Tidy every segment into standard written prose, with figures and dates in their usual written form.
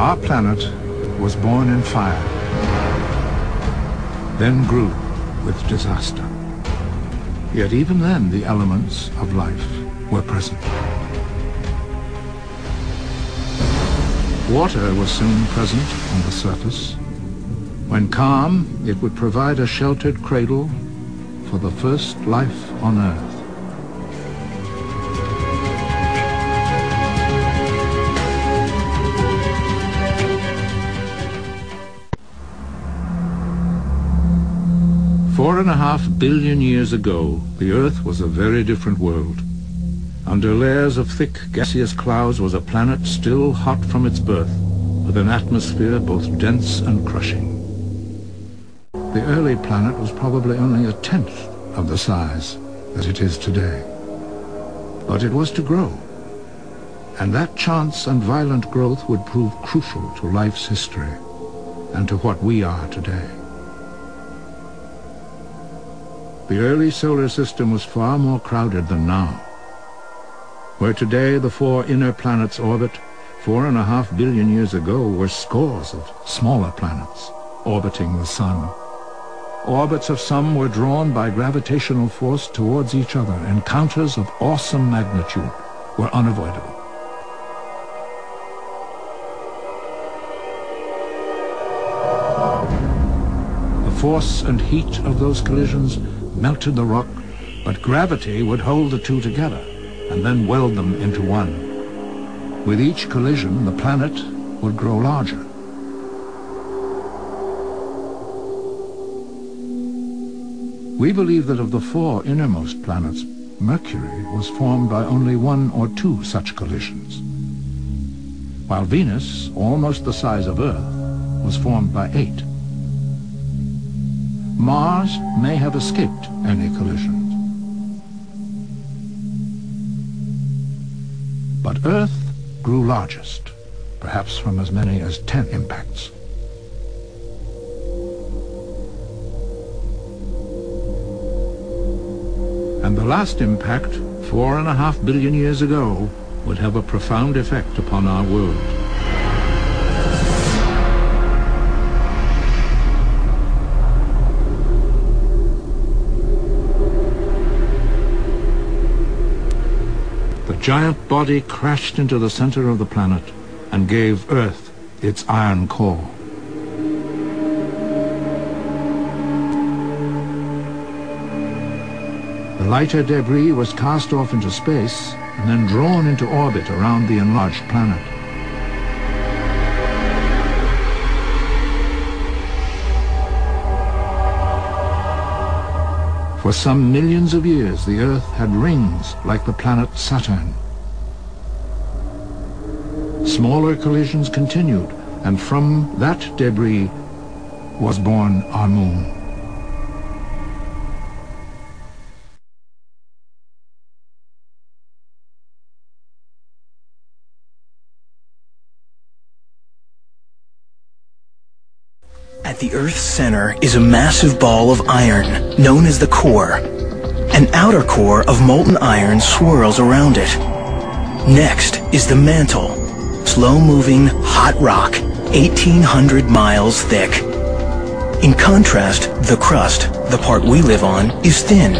Our planet was born in fire, then grew with disaster. Yet even then the elements of life were present. Water was soon present on the surface. When calm, it would provide a sheltered cradle for the first life on Earth. Four and a half billion years ago, the Earth was a very different world. Under layers of thick gaseous clouds was a planet still hot from its birth, with an atmosphere both dense and crushing. The early planet was probably only a tenth of the size that it is today. But it was to grow, and that chance and violent growth would prove crucial to life's history and to what we are today. The early solar system was far more crowded than now. Where today the four inner planets orbit, 4.5 billion years ago were scores of smaller planets orbiting the sun. Orbits of some were drawn by gravitational force towards each other. Encounters of awesome magnitude were unavoidable. The force and heat of those collisions melted the rock, but gravity would hold the two together and then weld them into one. With each collision, the planet would grow larger. We believe that of the four innermost planets, Mercury was formed by only 1 or 2 such collisions, while Venus, almost the size of Earth, was formed by 8. Mars may have escaped any collisions. But Earth grew largest, perhaps from as many as 10 impacts. And the last impact, 4.5 billion years ago, would have a profound effect upon our world. The giant body crashed into the center of the planet and gave Earth its iron core. The lighter debris was cast off into space and then drawn into orbit around the enlarged planet. For some millions of years, the Earth had rings like the planet Saturn. Smaller collisions continued, and from that debris was born our moon. At the Earth's center is a massive ball of iron, known as the core. An outer core of molten iron swirls around it. Next is the mantle, slow-moving, hot rock, 1,800 miles thick. In contrast, the crust, the part we live on, is thin.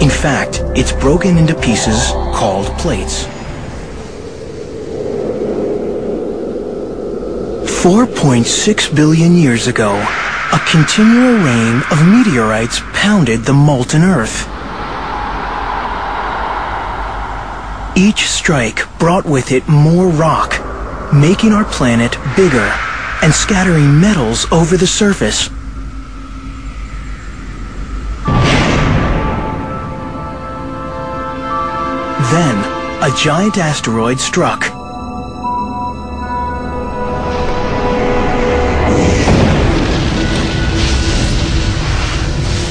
In fact, it's broken into pieces called plates. 4.6 billion years ago, a continual rain of meteorites pounded the molten Earth. Each strike brought with it more rock, making our planet bigger and scattering metals over the surface. Then, a giant asteroid struck.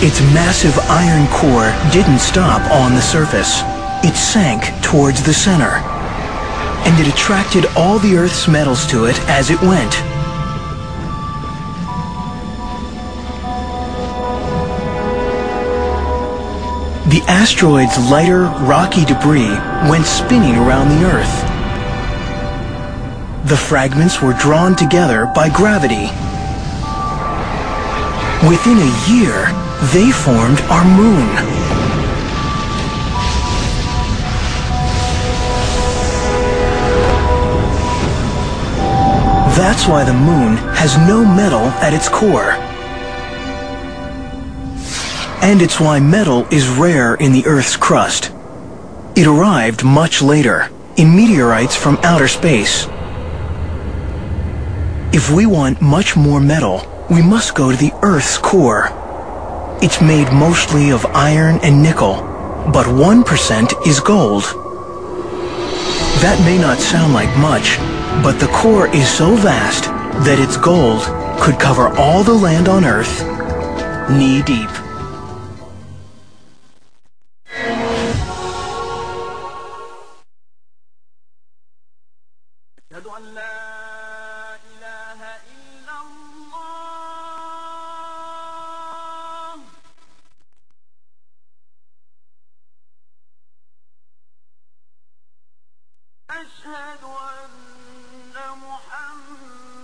Its massive iron core didn't stop on the surface. It sank towards the center, and it attracted all the Earth's metals to it as it went. The asteroid's lighter, rocky debris went spinning around the Earth. The fragments were drawn together by gravity. Within a year, they formed our moon. That's why the moon has no metal at its core. And it's why metal is rare in the Earth's crust. It arrived much later, in meteorites from outer space. If we want much more metal, we must go to the Earth's core. It's made mostly of iron and nickel, but 1% is gold. That may not sound like much, but the core is so vast that its gold could cover all the land on Earth, knee-deep. أشهد أن محمدًا